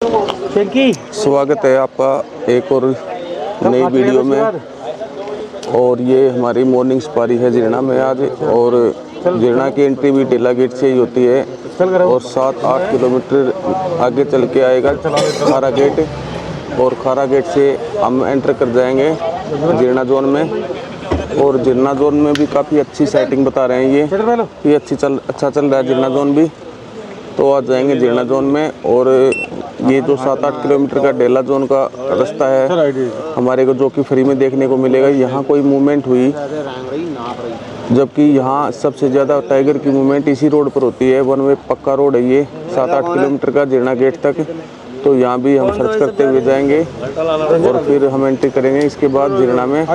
स्वागत है आपका एक और नई वीडियो में। और ये हमारी मॉर्निंग सफारी है जीरना में आज। और जीरना की एंट्री भी डेला गेट से ही होती है और 7-8 किलोमीटर आगे चल के आएगा खारा गेट। और खारा गेट से हम एंटर कर जाएंगे जीरना जोन में। और जीरना जोन में भी काफ़ी अच्छी सेटिंग बता रहे हैं ये अच्छा चल रहा है जीरना जोन भी। तो आज जाएंगे जीरना जोन में। और ये जो 7-8 किलोमीटर का डेला जोन का रास्ता है हमारे को, जो कि फ्री में देखने को मिलेगा। यहाँ कोई मूवमेंट हुई, जबकि यहाँ सबसे ज़्यादा टाइगर की मूवमेंट इसी रोड पर होती है। वन वे पक्का रोड है ये 7-8 किलोमीटर का जीरना गेट तक। तो यहाँ भी हम सर्च करते हुए जाएंगे और फिर हम एंट्री करेंगे इसके बाद जीरना में।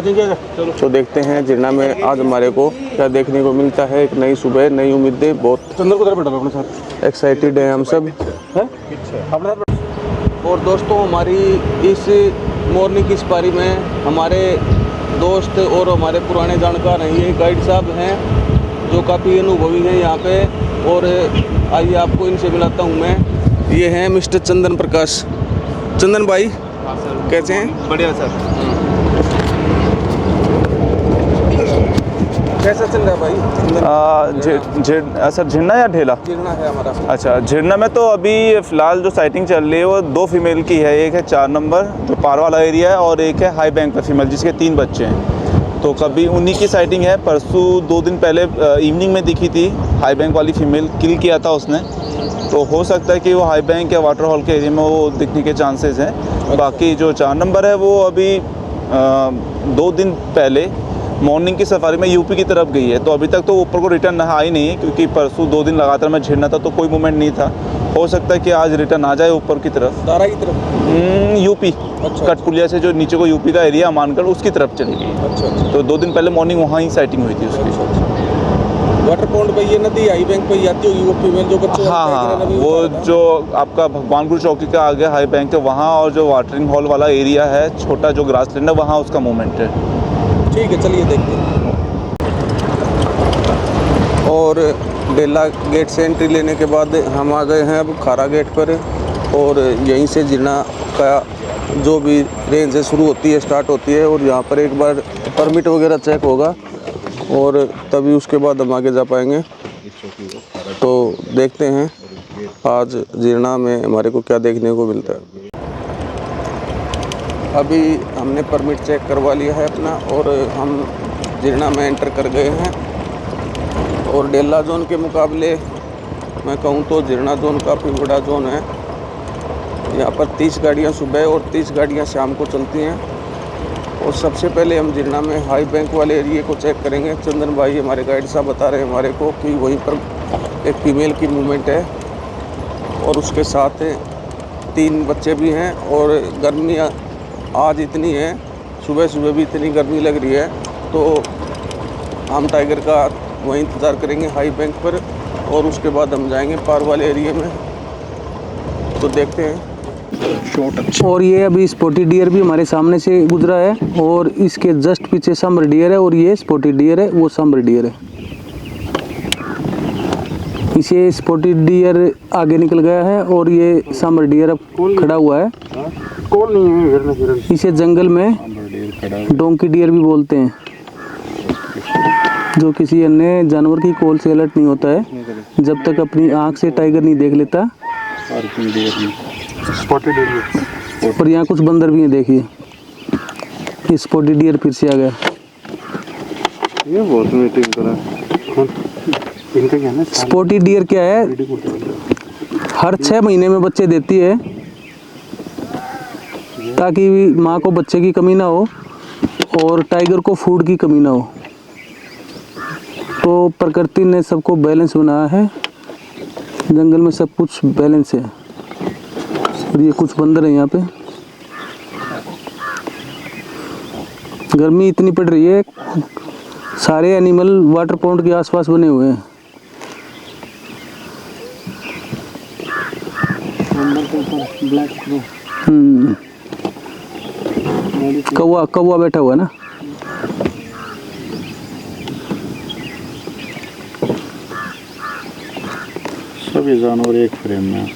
तो देखते हैं जीरना में आज हमारे को क्या देखने को मिलता है। एक नई सुबह, नई उम्मीदें, बहुत एक्साइटेड हैं हम सब। और दोस्तों, हमारी इस मॉर्निंग की सफारी में हमारे दोस्त और हमारे पुराने जानकार हैं, ये गाइड साहब हैं जो काफ़ी अनुभवी हैं यहाँ पे। और आइए आपको इनसे मिलाता हूँ मैं। ये हैं मिस्टर चंदन प्रकाश। चंदन भाई, कैसे हैं? बढ़िया सर। कैसा चल रहा है भाई? सर झिरना या ढेला? जीरना है हमारा। अच्छा, झिरना में तो अभी फ़िलहाल जो साइटिंग चल रही है वो 2 फीमेल की है। एक है 4 नंबर जो पार वाला एरिया है और एक है हाई बैंक पर फीमेल जिसके 3 बच्चे हैं। तो कभी उन्हीं की साइटिंग है। परसों 2 दिन पहले इवनिंग में दिखी थी हाई बैंक वाली फ़ीमेल, किल किया था उसने। तो हो सकता है कि वो हाई बैंक या वाटर हॉल के एरिया में वो दिखने के चांसेस हैं। बाकी जो 4 नंबर है वो अभी 2 दिन पहले मॉर्निंग की सफारी में यूपी की तरफ गई है। तो अभी तक तो ऊपर को रिटर्न आई नहीं है, क्योंकि परसों 2 दिन लगातार मैं झिरना था तो कोई मूवमेंट नहीं था। हो सकता है कि आज रिटर्न आ जाए ऊपर की तरफ, दारा की तरफ, यूपी। अच्छा। कठपुलिया से जो नीचे को यूपी का एरिया मानकर उसकी तरफ चली गई। अच्छा। तो 2 दिन पहले मॉर्निंग वहाँ ही साइटिंग हुई थी उसकी। वाटर पॉइंट पे ये नदी हाई बैंक पे आती होगी वो फीमेल जो बच्चे। हाँ, वो जो आपका भगवानपुर चौकी का आगे हाई बैंक है वहाँ, और जो वाटरिंग हॉल वाला एरिया है छोटा जो ग्रास लैंड है वहाँ उसका मूवमेंट है। ठीक है, चलिए देखते हैं। और डेला गेट से एंट्री लेने के बाद हम आ गए हैं अब खारा गेट पर। और यहीं से जीरना का जो भी रेंज है शुरू होती है, स्टार्ट होती है। और यहाँ पर एक बार परमिट वगैरह चेक होगा और तभी उसके बाद हम आगे जा पाएंगे। तो देखते हैं आज जीरना में हमारे को क्या देखने को मिलता है। अभी हमने परमिट चेक करवा लिया है अपना और हम जीरना में एंटर कर गए हैं। और डेला जोन के मुकाबले मैं कहूँ तो जीरना जोन काफ़ी बड़ा जोन है। यहाँ पर 30 गाड़ियाँ सुबह और 30 गाड़ियाँ शाम को चलती हैं। और सबसे पहले हम जीरना में हाई बैंक वाले एरिए को चेक करेंगे। चंदन भाई हमारे गाइड साहब बता रहे हैं हमारे को कि वहीं पर एक फीमेल की मूवमेंट है और उसके साथ 3 बच्चे भी हैं। और गर्मी आज इतनी है, सुबह सुबह भी इतनी गर्मी लग रही है, तो हम टाइगर का वहीं इंतज़ार करेंगे हाई बैंक पर। और उसके बाद हम जाएंगे पार वाले एरिए में। तो देखते हैं। और ये अभी स्पॉटी डियर भी हमारे सामने से गुजरा है और इसके जस्ट पीछे समर डियर है और ये स्पॉटी डियर है, वो समर डियर है। इसे स्पॉटी डियर आगे निकल गया है और ये समर डियर अब खड़ा हुआ है। इसे जंगल में डोंकी डियर भी बोलते हैं, जो किसी अन्य जानवर की कॉल से अलर्ट नहीं होता है जब तक अपनी आँख से टाइगर नहीं देख लेता। और यहाँ कुछ बंदर भी हैं, देखिए स्पॉटी डियर फिर से आ गया। ये बहुत मीटिंग करा। इनका क्या है? स्पॉटी डियर क्या है, हर 6 महीने में बच्चे देती है ताकि माँ को बच्चे की कमी ना हो और टाइगर को फूड की कमी ना हो। तो प्रकृति ने सबको बैलेंस बनाया है, जंगल में सब कुछ बैलेंस है। और ये कुछ बंदर हैं यहाँ पे। गर्मी इतनी पड़ रही है, सारे एनिमल वाटर पॉइंट के आसपास बने हुए हैं। कौवा बैठा हुआ है ना। सभी जानवर एक फ्रेम में।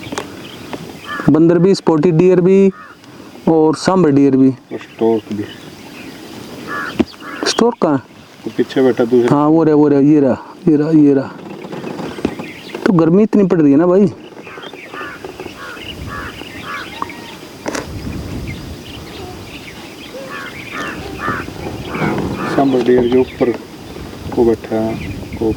बंदर भी, स्पॉटेड डियर भी और सांबर डियर भी। स्टोर भी स्टोर कहाँ? तो पीछे बैठा दूसरा। हाँ वो रहा, ये रहा, ये रहा, ये रहा। तो गर्मी इतनी पड़ रही है ना भाई। सांबर डियर के ऊपर को बैठा को।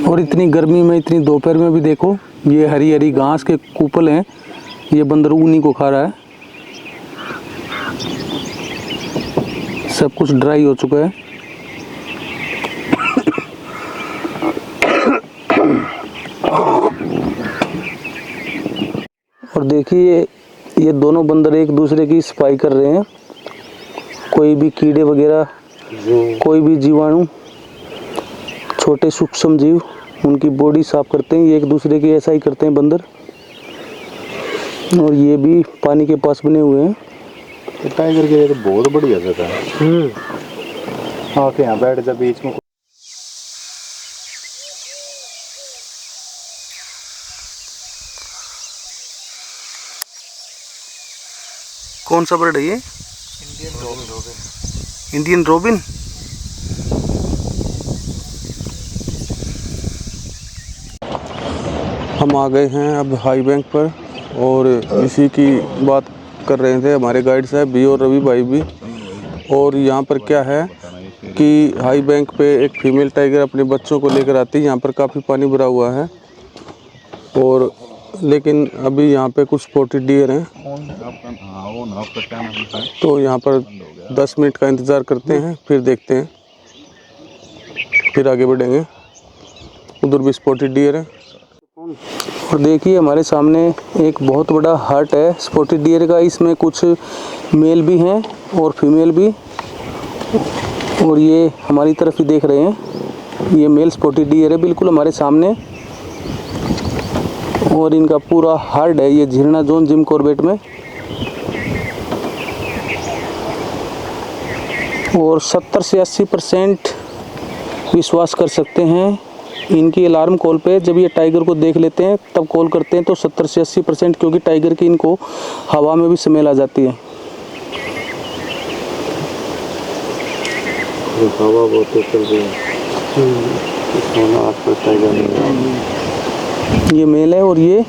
और इतनी गर्मी में, इतनी दोपहर में भी देखो, ये हरी हरी घास के कुपल हैं, ये बंदर उन्हीं को खा रहा है। सब कुछ ड्राई हो चुका है। और देखिए ये दोनों बंदर एक दूसरे की सफाई कर रहे हैं। कोई भी कीड़े वगैरह, कोई भी जीवाणु, छोटे सूक्ष्म जीव, उनकी बॉडी साफ करते हैं। ये एक दूसरे की ऐसा ही करते हैं बंदर। और ये भी पानी के पास बने हुए हैं। टाइगर के लिए तो बहुत बढ़िया जगह है। आके यहाँ बैठ जा बीच में। कौन सा बर्ड है ये? Indian robin. हम आ गए हैं अब हाई बैंक पर और इसी की बात कर रहे थे हमारे गाइड साहब भी और रवि भाई भी। और यहाँ पर क्या है कि हाई बैंक पे एक फीमेल टाइगर अपने बच्चों को लेकर आती है। यहाँ पर काफ़ी पानी भरा हुआ है और लेकिन अभी यहाँ पे कुछ स्पॉटेड डियर हैं, तो यहाँ पर 10 मिनट का इंतज़ार करते हैं, फिर देखते हैं, फिर आगे बढ़ेंगे। उधर भी स्पॉटेड डियर है। और देखिए हमारे सामने एक बहुत बड़ा हट है स्पॉटेड डियर का। इसमें कुछ मेल भी हैं और फीमेल भी, और ये हमारी तरफ ही देख रहे हैं। ये मेल स्पॉटेड डियर है बिल्कुल हमारे सामने, और इनका पूरा हर्ड है ये झिरना जोन जिम कॉर्बेट में। और 70 से 80% विश्वास कर सकते हैं इनकी अलार्म कॉल पे। जब ये टाइगर को देख लेते हैं तब कॉल करते हैं, तो 70 से 80%, क्योंकि टाइगर की इनको हवा में भी स्मेल आ जाती है। हवा बहुत चल रही है। ये मेल है और ये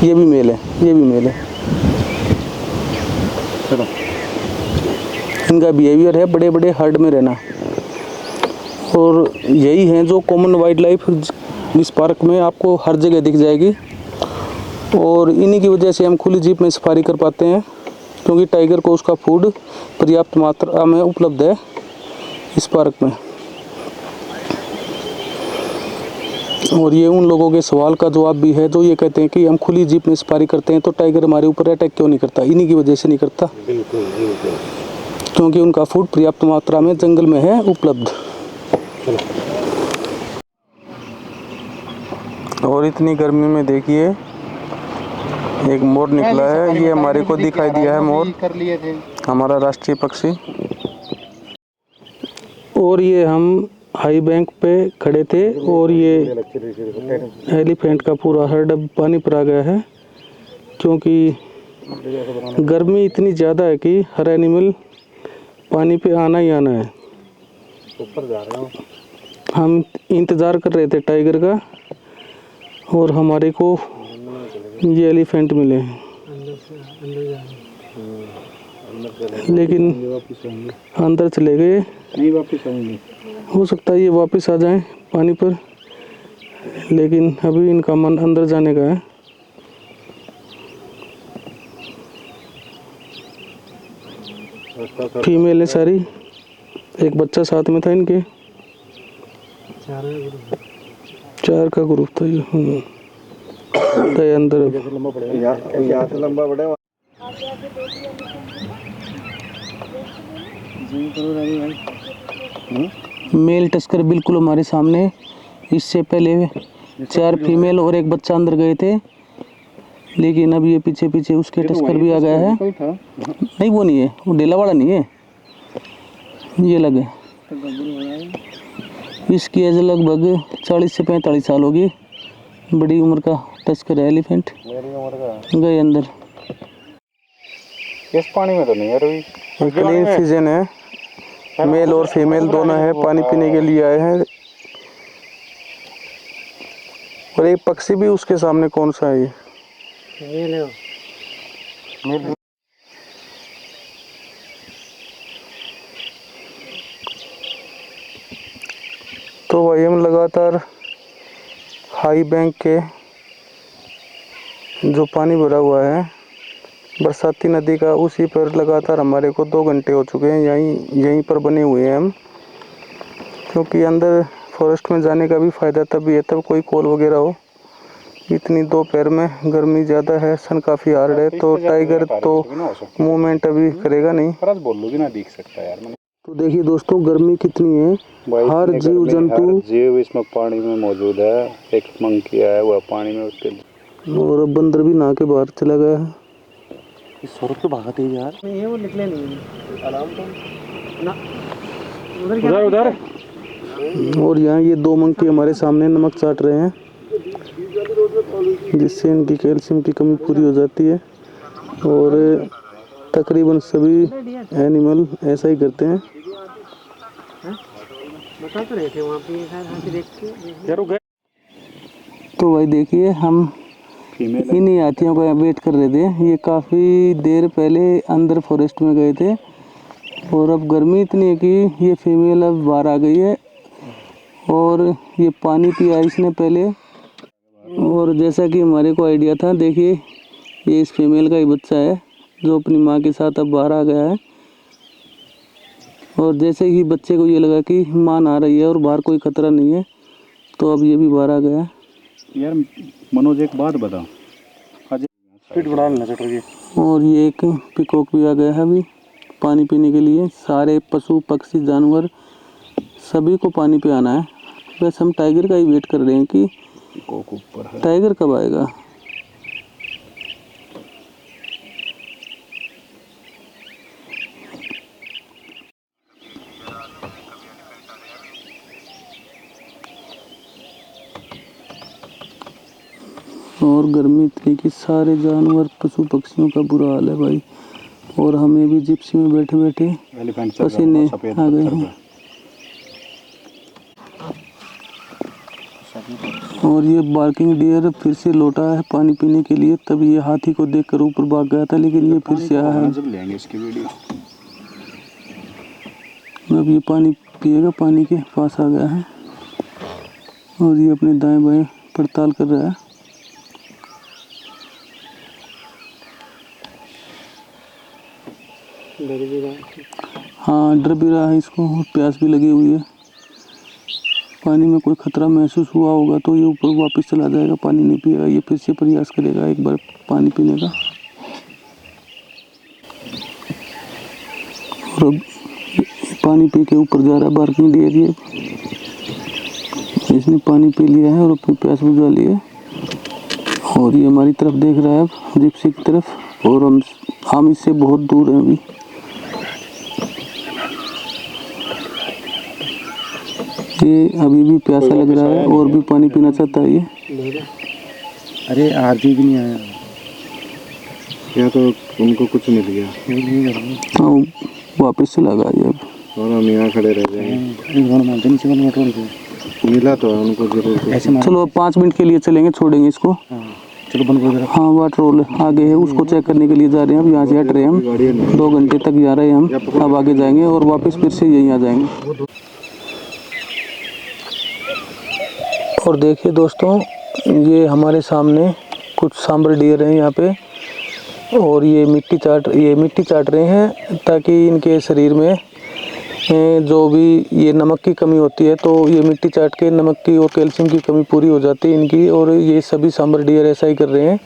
भी मेल है, ये भी मेल है। इनका बिहेवियर है बड़े बड़े हर्ड में रहना, और यही है जो कॉमन वाइल्ड लाइफ इस पार्क में आपको हर जगह दिख जाएगी। और इन्हीं की वजह से हम खुली जीप में सफारी कर पाते हैं, क्योंकि टाइगर को उसका फूड पर्याप्त मात्रा में उपलब्ध है इस पार्क में। और ये उन लोगों के सवाल का जवाब भी है जो ये कहते हैं कि हम खुली जीप में सफारी करते हैं तो टाइगर हमारे ऊपर अटैक क्यों नहीं करता। इन्हीं की वजह से नहीं करता, क्योंकि उनका फूड पर्याप्त मात्रा में जंगल में है उपलब्ध। और इतनी गर्मी में देखिए एक मोर निकला है, ये हमारे को दिखाई दिया है मोर, हमारा राष्ट्रीय पक्षी। और ये हम हाई बैंक पे खड़े थे और ये एलिफेंट का पूरा हर्ड अब पानी पर आ गया है, क्योंकि गर्मी इतनी ज़्यादा है कि हर एनिमल पानी पे आना ही आना है। ऊपर जा रहे हैं हम इंतज़ार कर रहे थे टाइगर का, और हमारे को ये एलिफेंट मिले हैं, लेकिन अंदर चले गए। नहीं वापस आएंगे, हो सकता है ये वापस आ जाएं पानी पर, लेकिन अभी इनका मन अंदर जाने का है। फीमेल है सारी, एक बच्चा साथ में था इनके, 4 का ग्रुप था ये। तो अंदर लंबा बड़ा मेल टस्कर बिल्कुल हमारे सामने। इससे पहले 4 फीमेल और एक बच्चा अंदर गए थे, लेकिन अब ये पीछे पीछे उसके टस्कर भी आ गया है। नहीं वो नहीं है, वो डेला वाला नहीं है, ये लगे। इसकी एज लगभग 40 से 45 साल होगी। बड़ी उम्र का टस्कर है एलिफेंट। मेरी उम्र का गए अंदर। इस पानी में तो नहीं है रुई। क्लीन सीजन है, मेल और फीमेल दोनों है, पानी पीने के लिए आए हैं। और एक पक्षी भी उसके सामने, कौन सा है ये? तो भाई हम लगातार हाई बैंक के जो पानी भरा हुआ है बरसाती नदी का, उसी पर लगातार हमारे को 2 घंटे हो चुके हैं यहीं पर बने हुए हैं हम। क्योंकि अंदर फॉरेस्ट में जाने का भी फ़ायदा तभी है तब कोई कॉल वगैरह हो। इतनी दोपहर में गर्मी ज़्यादा है, सन काफ़ी हार्ड है, तो टाइगर तो मूवमेंट अभी करेगा नहीं। बोलूँ भी ना दिख सकता यार। तो देखिए दोस्तों गर्मी कितनी है, हर जीव जंतु जीव इसमें पानी में मौजूद है। एक मंकी आया हुआ पानी में उसके, और अब बंदर भी नहा के बाहर चला गया है। इस स्वरूप तो भागते ही यार। नहीं है वो निकले नहीं आराम तो ना उधर उधर। और यहाँ ये 2 मंकी हमारे सामने नमक चाट रहे हैं, जिससे इनकी कैल्शियम की कमी पूरी हो जाती है। और तकरीबन सभी एनिमल ऐसा ही करते हैं। बता तो रहे थे वहाँ पे हाथी देख के। तो भाई देखिए हम इन्हीं हाथियों का वेट कर रहे थे। ये काफ़ी देर पहले अंदर फॉरेस्ट में गए थे और अब गर्मी इतनी है कि ये फीमेल अब बाहर आ गई है और ये पानी पिया इसने पहले। और जैसा कि हमारे को आइडिया था, देखिए ये इस फीमेल का ही बच्चा है जो अपनी माँ के साथ अब बाहर आ गया है। और जैसे ही बच्चे को ये लगा कि माँ नहा रही है और बाहर कोई खतरा नहीं है, तो अब ये भी बाहर आ गया है। यार मनोज एक बात बता, स्पीड बढ़ा लेना चटर। और ये एक पिकॉक भी आ गया है अभी पानी पीने के लिए। सारे पशु पक्षी जानवर सभी को पानी पे आना है। बस हम टाइगर का ही वेट कर रहे हैं कि टाइगर कब आएगा। और गर्मी इतनी कि सारे जानवर पशु पक्षियों का बुरा हाल है भाई। और हमें भी जिप्सी में बैठे बैठे पसीने आ गए हैं। और ये बार्किंग डियर फिर से लौटा है पानी पीने के लिए। तभी ये हाथी को देखकर ऊपर भाग गया था, लेकिन ये फिर से आया है। अब ये पानी पिएगा, पानी के पास आ गया है और ये अपने दाएं बाएं पड़ताल कर रहा है। हाँ डर भी रहा है इसको और प्यास भी लगी हुई है। पानी में कोई खतरा महसूस हुआ होगा तो ये ऊपर वापस चला जाएगा, पानी नहीं पिएगा। ये फिर से प्रयास करेगा एक बार पानी पीने का। और अब पानी पी के ऊपर जा रहा है बार्किंग डियर। ये इसने पानी पी लिया है और अपनी प्यास बुझा ली है और ये हमारी तरफ देख रहा है अब जिप्सी की तरफ। और हम इससे बहुत दूर हैं अभी। ये अभी भी प्यासा लग रहा है और भी पानी पीना चाहता है ये। अरे आरती भी नहीं आया या तो उनको कुछ मिल गया। हाँ वापस चला गया ये अब। और हम यहाँ खड़े रह गए। मिला तो उनको जरूर। चलो अब 5 मिनट के लिए चलेंगे, छोड़ेंगे इसको। चलो बंद कर। हाँ वाटर रोल आगे है, उसको चेक करने के लिए जा रहे हैं। अब यहाँ से हट रहे हैं हम, 2 घंटे तक जा रहे हैं हम। अब आगे जाएंगे और वापस फिर से यहीं आ जाएंगे। और देखिए दोस्तों ये हमारे सामने कुछ सांबर डियर हैं यहाँ पे और ये मिट्टी चाट रहे हैं ताकि इनके शरीर में जो भी ये नमक की कमी होती है तो ये मिट्टी चाट के नमक की और कैल्शियम की कमी पूरी हो जाती है इनकी। और ये सभी सांबर डियर ऐसा ही कर रहे हैं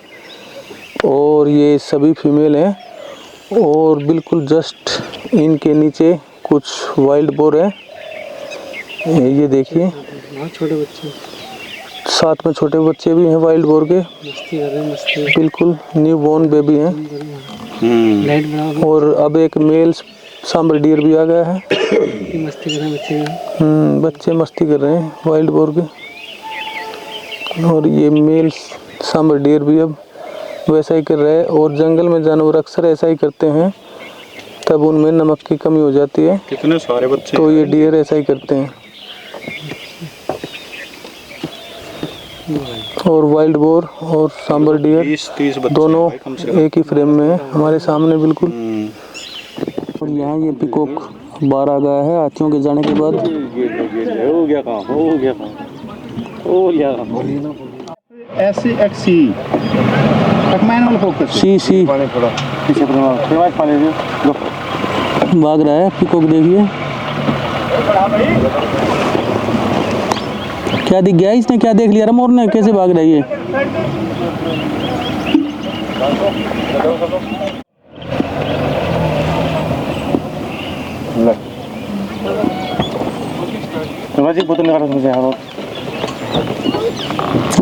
और ये सभी फीमेल हैं। और बिल्कुल जस्ट इनके नीचे कुछ वाइल्ड बोर है, ये देखिए। छोटे बच्चे साथ में छोटे बच्चे भी हैं वाइल्ड बोर के, मस्ती कर रहे हैं। मस्ती बिल्कुल न्यू बॉर्न बेबी हैं। और अब एक मेल सांबर डियर भी आ गया है। मस्ती कर रहे हैं बच्चे। बच्चे मस्ती कर रहे हैं वाइल्ड बोर के। और ये मेल सांबर डियर भी अब वैसा ही कर रहा है। और जंगल में जानवर अक्सर ऐसा ही करते हैं, तब उनमें नमक की कमी हो जाती है। कितने सारे बच्चे, तो ये डियर ऐसा ही करते हैं। और वाइल्ड बोर और सांबर डियर 20-30 बच्चे दोनों भाई कम से कम। एक ही फ्रेम में है हमारे सामने बिल्कुल। और यहाँ ये पिकॉक बाहर आ गया है हाथियों के जाने के बाद। हो गया काम, हो गया काम, हो गया काम। SCXC मैनुअल फोकस सी पानी थोड़ा पीछे पानी दे लो। भाग रहा है पिकॉक, देखिए क्या दिख गया इसने, क्या देख लिया मोर ने, कैसे भाग रही है। जी बोतल निकालो उसमें से,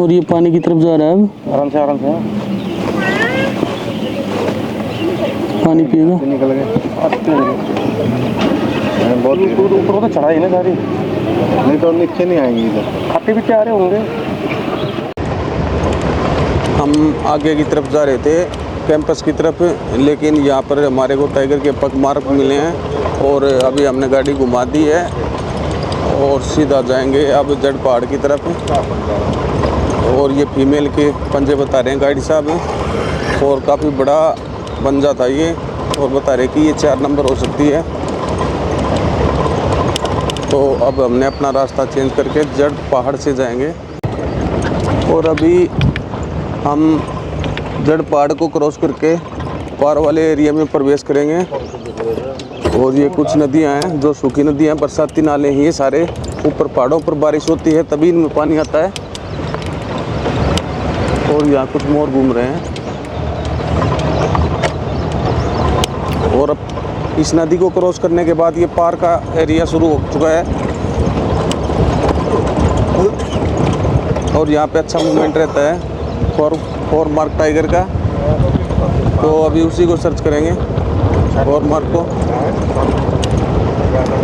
और ये पानी की तरफ जा रहा है अब, आराम से आराम से पानी पिएगा। निकल गए। बहुत ऊपर तो चढ़ाई ना सारी, नहीं तो नीचे नहीं आएंगी इधर। खाते पीते आ रहे होंगे। हम आगे की तरफ जा रहे थे कैंपस की तरफ, लेकिन यहाँ पर हमारे को टाइगर के पग मार्क मिले हैं और अभी हमने गाड़ी घुमा दी है और सीधा जाएंगे अब जड़ पहाड़ की तरफ। और ये फीमेल के पंजे बता रहे हैं गाइड साहब, और काफ़ी बड़ा पंजा था ये, और बता रहे कि ये 4 नंबर हो सकती है। तो अब हमने अपना रास्ता चेंज करके जड़ पहाड़ से जाएंगे। और अभी हम जड़ पहाड़ को क्रॉस करके पार वाले एरिया में प्रवेश करेंगे। और ये कुछ नदियां हैं जो सूखी नदियां, बरसाती नाले हैं ये सारे। ऊपर पहाड़ों पर बारिश होती है तभी इनमें पानी आता है। और यहाँ कुछ मोर घूम रहे हैं। और अब इस नदी को क्रॉस करने के बाद ये पार का एरिया शुरू हो चुका है और यहाँ पे अच्छा मूवमेंट रहता है फॉर मार्क टाइगर का। तो अभी उसी को सर्च करेंगे फॉर मार्क को।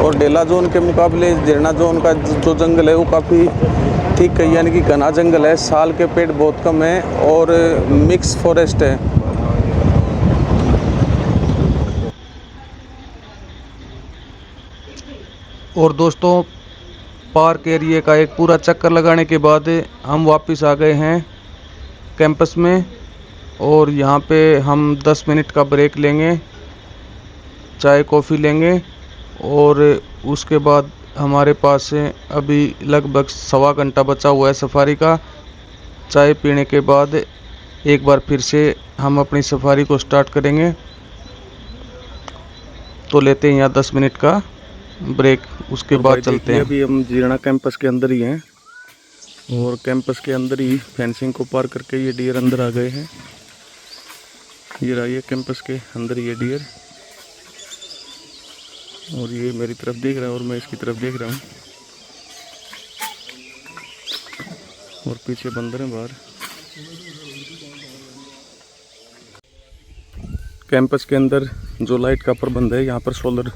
और डेला जोन के मुकाबले झरना जोन का जो जंगल है वो काफ़ी ठीक है, यानी कि घना जंगल है, साल के पेड़ बहुत कम है और मिक्स फॉरेस्ट है। और दोस्तों पार्क एरिया का एक पूरा चक्कर लगाने के बाद हम वापस आ गए हैं कैंपस में। और यहाँ पे हम 10 मिनट का ब्रेक लेंगे, चाय कॉफ़ी लेंगे और उसके बाद हमारे पास अभी लगभग 1.25 घंटा बचा हुआ है सफारी का। चाय पीने के बाद एक बार फिर से हम अपनी सफारी को स्टार्ट करेंगे। तो लेते हैं यहाँ 10 मिनट का ब्रेक, उसके बाद चलते हैं। अभी हम जीराना कैंपस के अंदर ही हैं और कैंपस के अंदर ही फेंसिंग को पार करके ये डियर अंदर आ गए हैं। ये रहा ये कैंपस के अंदर ये डियर, और ये मेरी तरफ देख रहा है और मैं इसकी तरफ देख रहा हूँ। और पीछे बंदर हैं बाहर। कैंपस के अंदर जो लाइट का प्रबंध है, यहाँ पर सोलर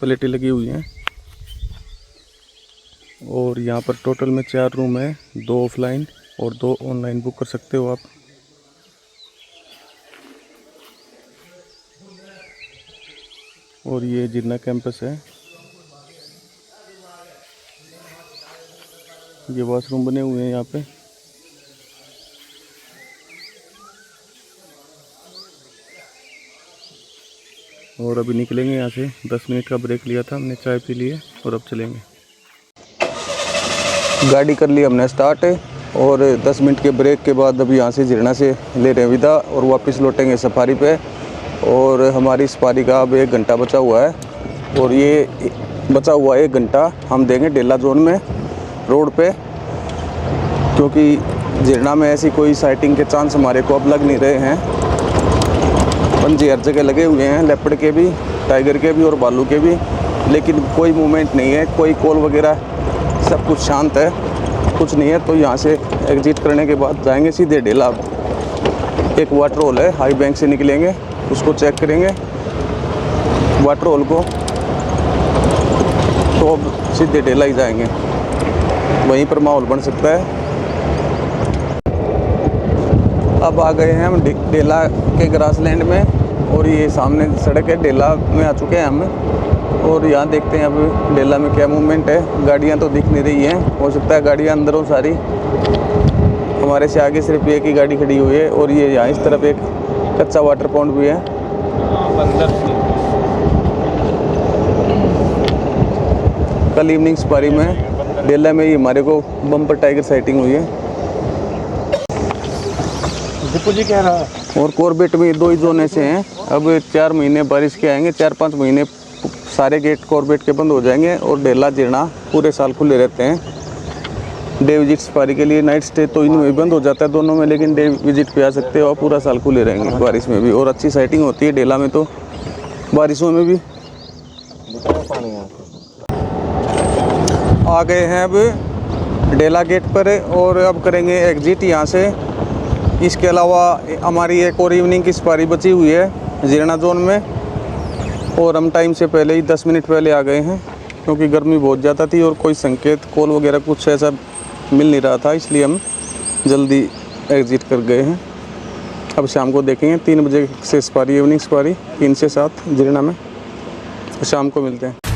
प्लेटें लगी हुई हैं। और यहाँ पर टोटल में 4 रूम है, 2 ऑफलाइन और 2 ऑनलाइन बुक कर सकते हो आप। और ये जिन्ना कैंपस है, ये वॉशरूम बने हुए हैं यहाँ पे। और अभी निकलेंगे यहाँ से, 10 मिनट का ब्रेक लिया था हमने, चाय पी ली है और अब चलेंगे। गाड़ी कर ली हमने स्टार्ट और 10 मिनट के ब्रेक के बाद अभी यहाँ से झरना से ले रहे हैं विदा और वापस लौटेंगे सफारी पे। और हमारी सफारी का अब 1 घंटा बचा हुआ है और ये बचा हुआ 1 घंटा हम देंगे डेला जोन में रोड पे, क्योंकि झरना में ऐसी कोई साइटिंग के चांस हमारे को अब लग नहीं रहे हैं। पंजे हर जगह लगे हुए हैं, लेपर्ड के भी, टाइगर के भी और भालू के भी, लेकिन कोई मूवमेंट नहीं है, कोई कॉल वगैरह, सब कुछ शांत है, कुछ नहीं है। तो यहाँ से एग्जिट करने के बाद जाएंगे सीधे डेला। एक वाटर होल है, हाई बैंक से निकलेंगे, उसको चेक करेंगे, वाटर होल को तो अब सीधे डेला ही जाएंगे, वहीं पर माहौल बन सकता है। अब आ गए हैं हम डेला के ग्रासलैंड में, और ये सामने सड़क है, डेला में आ चुके हैं हम। और यहाँ देखते हैं अब डेला में क्या मूवमेंट है। गाड़ियाँ तो दिख नहीं रही हैं, हो सकता है गाड़ियाँ अंदर हो सारी। हमारे से आगे सिर्फ एक ही गाड़ी खड़ी हुई है, और ये यहाँ इस तरफ एक कच्चा वाटर पॉन्ड भी है। कल इवनिंग सफारी में डेला में ही हमारे को बम्पर टाइगर साइटिंग हुई है। दीपू जी कह रहा है और कॉर्बेट में 2 ही जोन ऐसे हैं। अब 4 महीने बारिश के आएंगे, 4-5 महीने सारे गेट कॉर्बेट के बंद हो जाएंगे, और डेला जीणा पूरे साल खुले रहते हैं। डे विजिट सफारी के लिए नाइट स्टे तो इनमें बंद हो जाता है दोनों में, लेकिन डे विजिट पे आ सकते हो, पूरा साल खुले रहेंगे बारिश में भी। और अच्छी साइटिंग होती है डेला में तो बारिशों में भी। आ गए हैं अब डेला गेट पर, और अब करेंगे एग्जिट यहाँ से। इसके अलावा हमारी एक और इवनिंग की सफारी बची हुई है जीरणा जोन में, और हम टाइम से पहले ही 10 मिनट पहले आ गए हैं, क्योंकि गर्मी बहुत ज़्यादा थी और कोई संकेत कॉल वगैरह कुछ ऐसा मिल नहीं रहा था, इसलिए हम जल्दी एग्जिट कर गए हैं। अब शाम को देखेंगे 3 बजे से सफारी, इवनिंग सफारी 3 से 7 जीरणा में। शाम को मिलते हैं।